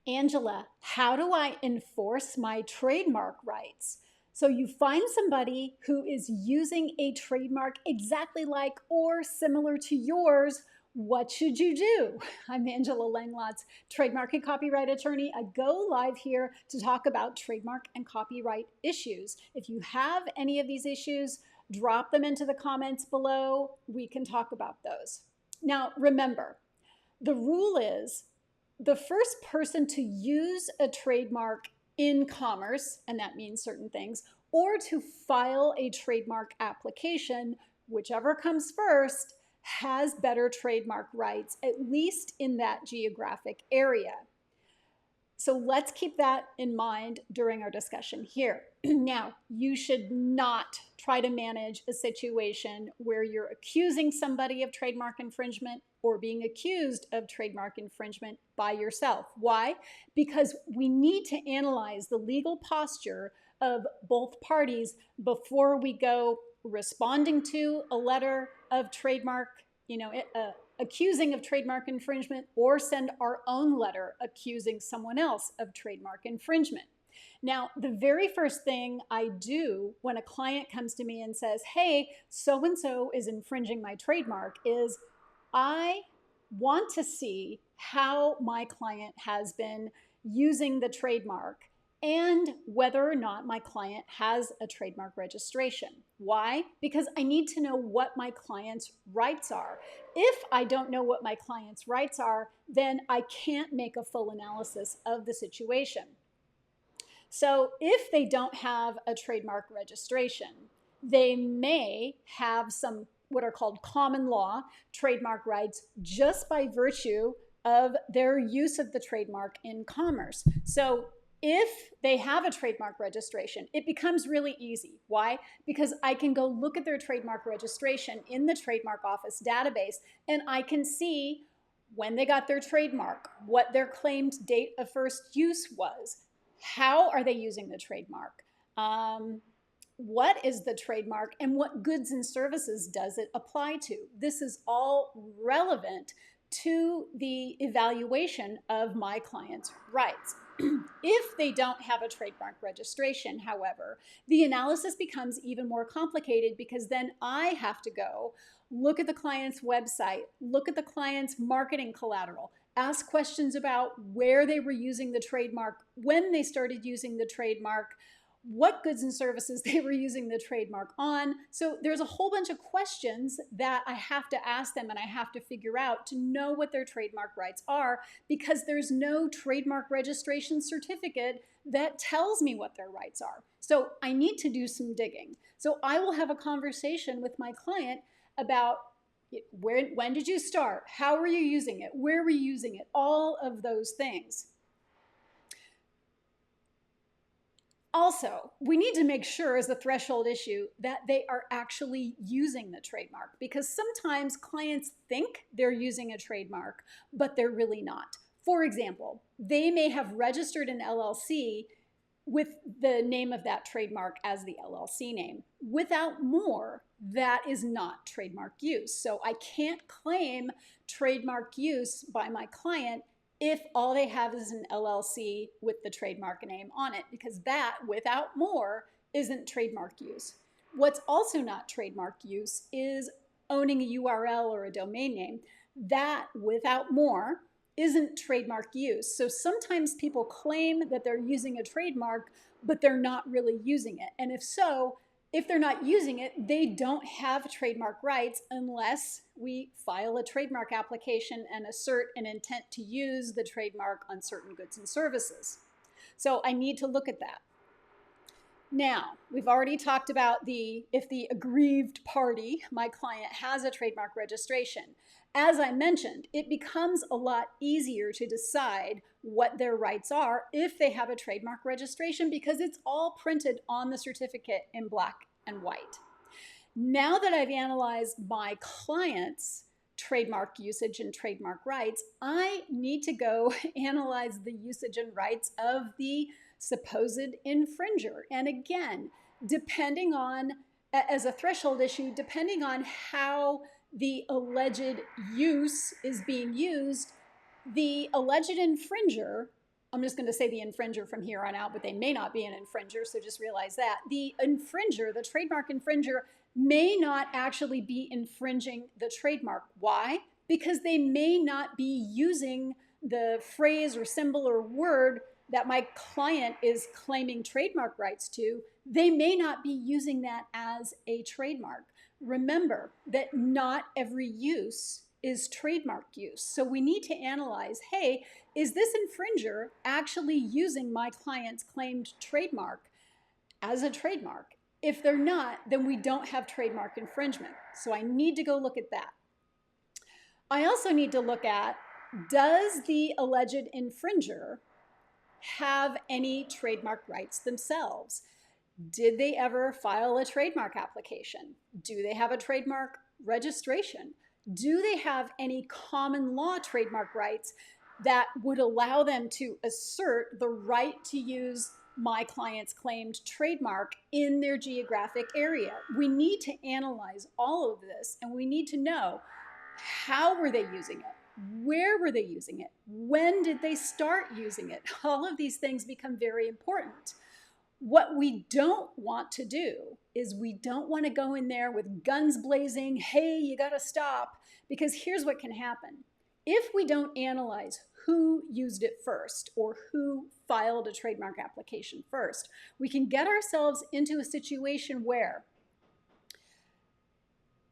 Angela, how do I enforce my trademark rights? So you find somebody who is using a trademark exactly like or similar to yours. What should you do? I'm Angela Langlots, trademark and copyright attorney. I go live here to talk about trademark and copyright issues. If you have any of these issues, drop them into the comments below. We can talk about those. Now, remember, the rule is the first person to use a trademark in commerce, and that means certain things, or to file a trademark application, whichever comes first, has better trademark rights, at least in that geographic area. So let's keep that in mind during our discussion here. Now, you should not try to manage a situation where you're accusing somebody of trademark infringement or being accused of trademark infringement by yourself. Why? Because we need to analyze the legal posture of both parties before we go responding to a letter of trademark, accusing of trademark infringement, or send our own letter accusing someone else of trademark infringement. Now, the very first thing I do when a client comes to me and says, hey, so-and-so is infringing my trademark, is I want to see how my client has been using the trademark and whether or not my client has a trademark registration. Why? Because I need to know what my client's rights are. If I don't know what my client's rights are, then I can't make a full analysis of the situation. So if they don't have a trademark registration, they may have some what are called common law trademark rights just by virtue of their use of the trademark in commerce. So if they have a trademark registration, it becomes really easy. Why? Because I can go look at their trademark registration in the trademark office database, and I can see when they got their trademark, what their claimed date of first use was, how are they using the trademark, what is the trademark, and what goods and services does it apply to. This is all relevant to the evaluation of my client's rights. If they don't have a trademark registration, however, the analysis becomes even more complicated because then I have to go look at the client's website, look at the client's marketing collateral, ask questions about where they were using the trademark, when they started using the trademark, what goods and services they were using the trademark on. So there's a whole bunch of questions that I have to ask them and I have to figure out to know what their trademark rights are, because there's no trademark registration certificate that tells me what their rights are. So I need to do some digging. So I will have a conversation with my client about when did you start? How were you using it? Where were you using it? All of those things. Also, we need to make sure as a threshold issue that they are actually using the trademark, because sometimes clients think they're using a trademark, but they're really not. For example, they may have registered an LLC with the name of that trademark as the LLC name. Without more, that is not trademark use. So I can't claim trademark use by my client if all they have is an LLC with the trademark name on it, because that, without more, isn't trademark use. What's also not trademark use is owning a URL or a domain name. That, without more, isn't trademark use. So sometimes people claim that they're using a trademark, but they're not really using it. And if so, if they're not using it, they don't have trademark rights unless we file a trademark application and assert an intent to use the trademark on certain goods and services. So I need to look at that. Now, we've already talked about if the aggrieved party, my client, has a trademark registration. As I mentioned, it becomes a lot easier to decide what their rights are if they have a trademark registration, because it's all printed on the certificate in black and white. Now that I've analyzed my client's trademark usage and trademark rights, I need to go analyze the usage and rights of the supposed infringer. And again, depending on, as a threshold issue, depending on how the alleged use is being used, the alleged infringer I'm just going to say the infringer from here on out, but they may not be an infringer, so just realize that. The infringer, the trademark infringer, may not actually be infringing the trademark. Why? Because they may not be using the phrase or symbol or word that my client is claiming trademark rights to. They may not be using that as a trademark. Remember that not every use is trademark use. So we need to analyze, hey, is this infringer actually using my client's claimed trademark as a trademark? If they're not, then we don't have trademark infringement. So I need to go look at that. I also need to look at, does the alleged infringer have any trademark rights themselves? Did they ever file a trademark application? Do they have a trademark registration? Do they have any common law trademark rights that would allow them to assert the right to use my client's claimed trademark in their geographic area? We need to analyze all of this, and we need to know, how were they using it? Where were they using it? When did they start using it? All of these things become very important. What we don't want to do is we don't want to go in there with guns blazing, hey, you got to stop, because here's what can happen. If we don't analyze who used it first or who filed a trademark application first, we can get ourselves into a situation where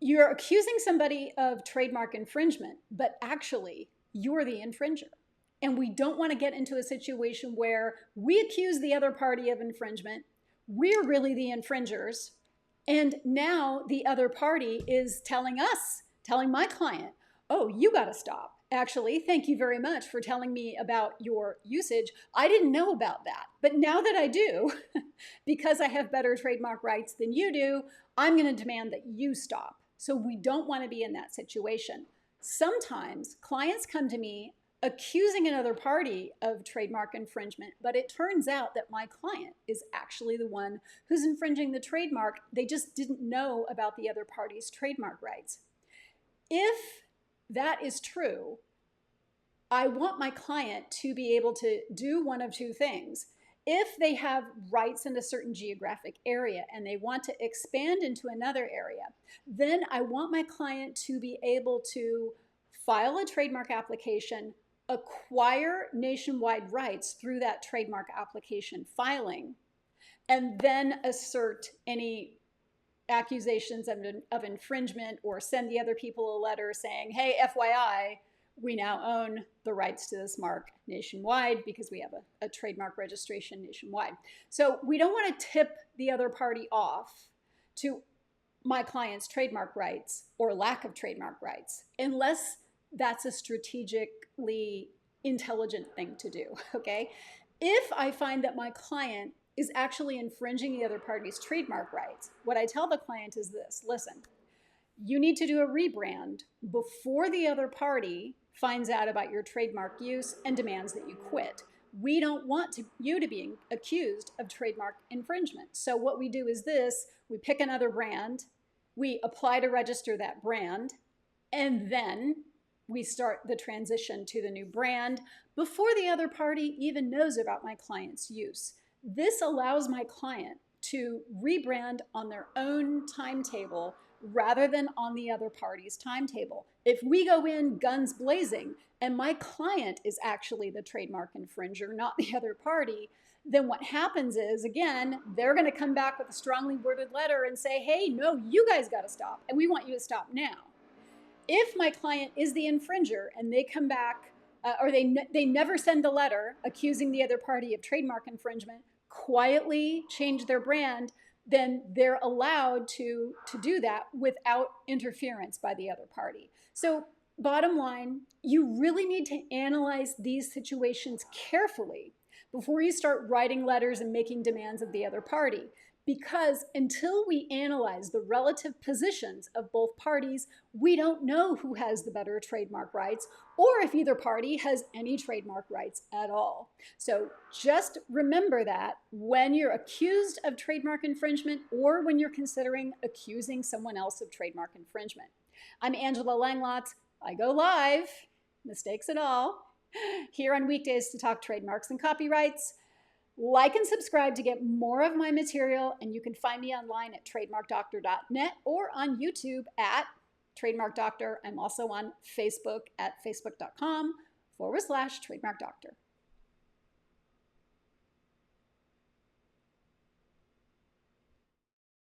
you're accusing somebody of trademark infringement, but actually you're the infringer. And we don't want to get into a situation where we accuse the other party of infringement, we're really the infringers, and now the other party is telling my client, oh, you got to stop. Actually, thank you very much for telling me about your usage. I didn't know about that. But now that I do, because I have better trademark rights than you do, I'm going to demand that you stop. So we don't want to be in that situation. Sometimes clients come to me accusing another party of trademark infringement, but it turns out that my client is actually the one who's infringing the trademark. They just didn't know about the other party's trademark rights. If that is true, I want my client to be able to do one of two things. If they have rights in a certain geographic area and they want to expand into another area, then I want my client to be able to file a trademark application, acquire nationwide rights through that trademark application filing, and then assert any accusations of infringement or send the other people a letter saying, hey, FYI, we now own the rights to this mark nationwide because we have a trademark registration nationwide. So we don't want to tip the other party off to my client's trademark rights or lack of trademark rights unless that's a strategically intelligent thing to do, okay? If I find that my client is actually infringing the other party's trademark rights, what I tell the client is this: listen, you need to do a rebrand before the other party finds out about your trademark use and demands that you quit. We don't want you to be accused of trademark infringement. So what we do is this: we pick another brand, we apply to register that brand, and then we start the transition to the new brand before the other party even knows about my client's use. This allows my client to rebrand on their own timetable rather than on the other party's timetable. If we go in guns blazing and my client is actually the trademark infringer, not the other party, then what happens is, again, they're going to come back with a strongly worded letter and say, hey, no, you guys got to stop, and we want you to stop now. If my client is the infringer and they come back, or they never send a letter accusing the other party of trademark infringement, quietly change their brand, then they're allowed to do that without interference by the other party. So bottom line, you really need to analyze these situations carefully before you start writing letters and making demands of the other party. Because until we analyze the relative positions of both parties, we don't know who has the better trademark rights or if either party has any trademark rights at all. So just remember that when you're accused of trademark infringement or when you're considering accusing someone else of trademark infringement. I'm Angela Langlotz. I go live, mistakes and all, here on weekdays to talk trademarks and copyrights. Like and subscribe to get more of my material, and you can find me online at TrademarkDoctor.net or on YouTube at Trademark Doctor. I'm also on Facebook at facebook.com/TrademarkDoctor.